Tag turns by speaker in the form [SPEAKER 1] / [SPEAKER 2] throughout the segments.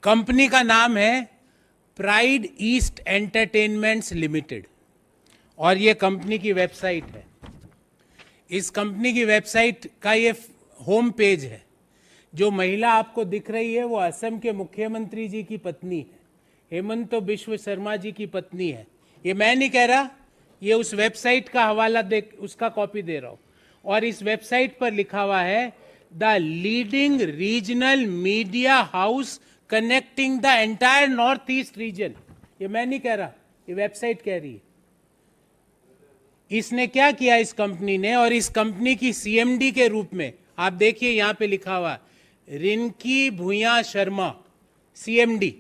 [SPEAKER 1] Company का नाम है प्राइड ईस्ट एंटरटेनमेंट्स लिमिटेड और ये कंपनी की वेबसाइट है। इस कंपनी की वेबसाइट का ये होम पेज है। जो महिला आपको दिख रही है वो असम के मुख्यमंत्री जी की पत्नी है, हेमंत बिश्व शर्मा जी की पत्नी है। ये मैं नहीं कह रहा, ये उस वेबसाइट का हवाला दे, उसका कॉपी दे रहा हूं। और इस वेबसाइट पर लिखा हुआ है the leading regional media house connecting the entire north east region. ये मैं नहीं कह रहा, ये वेबसाइट कह रही है। इसने क्या किया इस कंपनी ने, और इस कंपनी की सीएमडी के रूप में आप देखिए यहां पे लिखा हुआ रिंकी भूया शर्मा सीएमडी।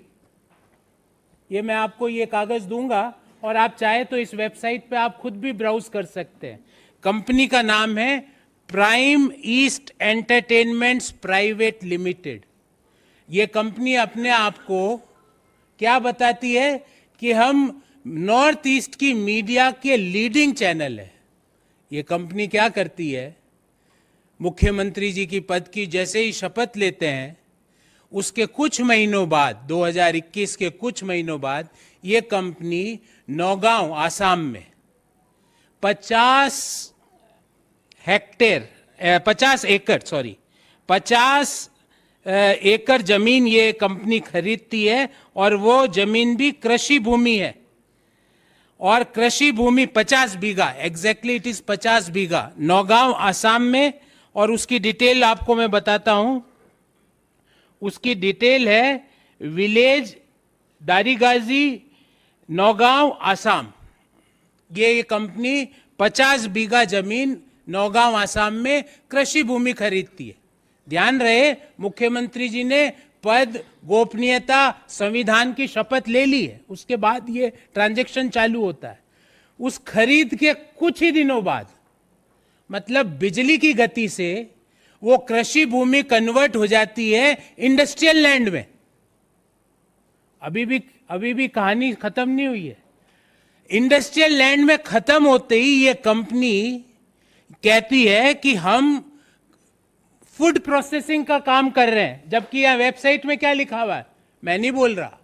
[SPEAKER 1] ये मैं आपको ये कागज दूंगा और आप चाहे तो इस वेबसाइट पे आप खुद भी ब्राउज कर सकते हैं। कंपनी का नाम है prime east entertainments private limited. ये कंपनी अपने आप को क्या बताती है कि हम नॉर्थ ईस्ट की मीडिया के लीडिंग चैनल है। ये कंपनी क्या करती है, मुख्यमंत्री जी की पद की जैसे ही शपथ लेते हैं उसके कुछ महीनों बाद, 2021 के कुछ महीनों बाद, ये कंपनी नौगांव आसाम में 50 एकड़ जमीन ये कंपनी खरीदती है और वो जमीन भी कृषि भूमि है। और कृषि भूमि 50 बीघा, एग्जैक्टली इट इज 50 बीघा नौगांव आसाम में। और उसकी डिटेल आपको मैं बताता हूं। उसकी डिटेल है विलेज दारीगाजी, नौगांव आसाम। ये कंपनी 50 बीघा जमीन नौगांव आसाम में कृषि भूमि खरीदती है। ध्यान रहे, मुख्यमंत्री जी ने पद, गोपनीयता, संविधान की शपथ ले ली है, उसके बाद ये ट्रांजैक्शन चालू होता है। उस खरीद के कुछ ही दिनों बाद, मतलब बिजली की गति से, वो कृषि भूमि कन्वर्ट हो जाती है इंडस्ट्रियल लैंड में। अभी भी कहानी खत्म नहीं हुई है। इंडस्ट्रियल लैंड में खत्म होते ही ये कंपनी कहती है कि हम फूड प्रोसेसिंग का काम कर रहे हैं, जबकि यह वेबसाइट में क्या लिखा हुआ है मैं नहीं बोल रहा,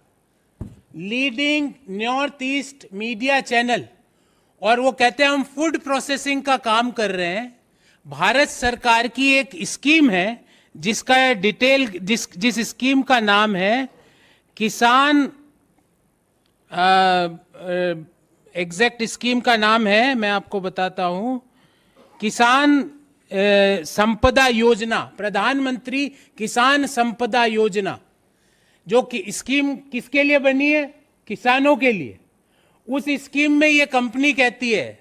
[SPEAKER 1] leading north east media channel. और वो कहते हैं हम फूड प्रोसेसिंग का काम कर रहे हैं। भारत सरकार की एक स्कीम है जिसका डिटेल, जिस स्कीम का नाम है किसान, एग्जैक्ट स्कीम का नाम है, मैं आपको बताता हूं, किसान संपदा योजना, प्रधानमंत्री किसान संपदा योजना। जो कि स्कीम किसके लिए बनी है, किसानों के लिए। उस स्कीम में ये कंपनी कहती है,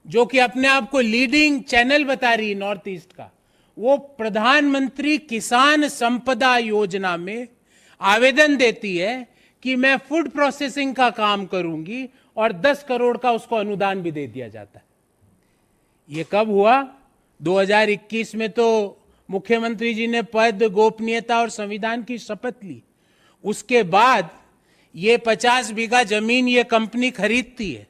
[SPEAKER 1] जो कि अपने आप को लीडिंग चैनल बता रही है नॉर्थ ईस्ट का, वो प्रधानमंत्री किसान संपदा योजना में आवेदन देती है कि मैं फूड प्रोसेसिंग का काम करूंगी और 10 करोड़ का उसको अनुदान भी दे दिया जाता है। ये कब हुआ, 2021 में तो मुख्यमंत्री जी ने पद, गोपनीयता और संविधान की शपथ ली। उसके बाद ये 50 बीघा जमीन ये कंपनी खरीदती है।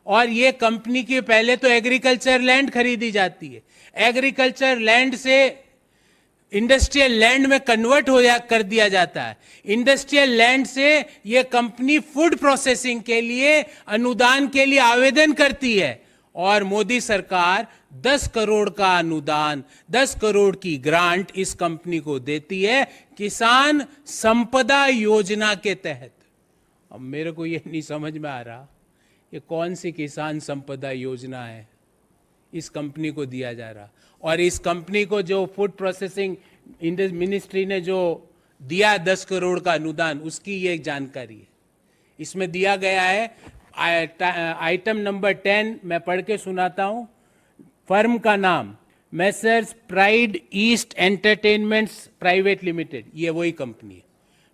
[SPEAKER 1] और ये कंपनी की पहले तो एग्रीकल्चर लैंड खरीदी जाती है, एग्रीकल्चर लैंड से इंडस्ट्रियल लैंड में कन्वर्ट कर दिया जाता है। इंडस्ट्रियल लैंड से ये कंपनी फूड प्रोसेसिंग के लिए अनुदान के लिए आवेदन करती है और मोदी सरकार 10 करोड़ का अनुदान, 10 करोड़ की ग्रांट इस कंपनी को देती है किसान संपदा योजना के तहत। अब मेरे को ये नहीं समझ में आ रहा ये कौन सी किसान संपदा योजना है इस कंपनी को दिया जा रहा। और इस कंपनी को जो फूड प्रोसेसिंग मिनिस्ट्री ने जो दिया 10 करोड़ का अनुदान, उसकी ये जानकारी है। इसमें दिया गया है आइटम नंबर 10, मैं पढ़ के सुनाता हूं। फर्म का नाम Messrs pride east entertainments private limited, ये वही कंपनी है।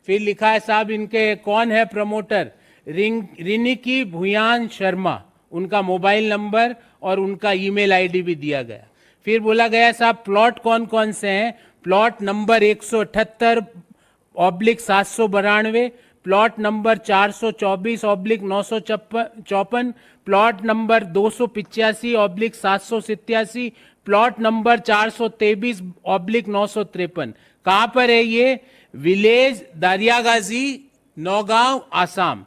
[SPEAKER 1] फिर लिखा है साहब इनके कौन है प्रमोटर, रिनिकी भूयान शर्मा, उनका मोबाइल नंबर और उनका ईमेल आईडी भी दिया गया। फिर बोला गया साहब प्लॉट कौन कौन से हैं, plot number 178/792, plot number 424/954, plot number 285/787, plot number 423/953। कहां पर है ये, विलेज दारियागाजी, नौगांव, आसाम।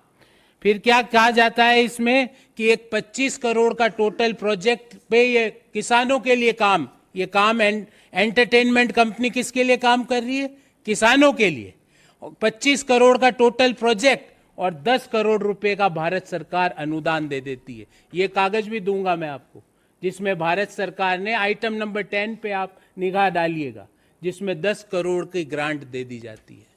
[SPEAKER 1] फिर क्या कहा जाता है इसमें कि एक 25 करोड़ का टोटल प्रोजेक्ट पे ये किसानों के लिए काम, ये काम एंटरटेनमेंट कंपनी किसके लिए काम कर रही है? किसानों के लिए। 25 करोड़ का टोटल प्रोजेक्ट और 10 करोड़ रुपए का भारत सरकार अनुदान दे देती है। ये कागज भी दूंगा मैं आपको, जिसमें भारत सरकार ने आइटम नंबर 10 पे आप निगाह डालिएगा, जिसमें 10 करोड़ की ग्रांट दे दी जाती है।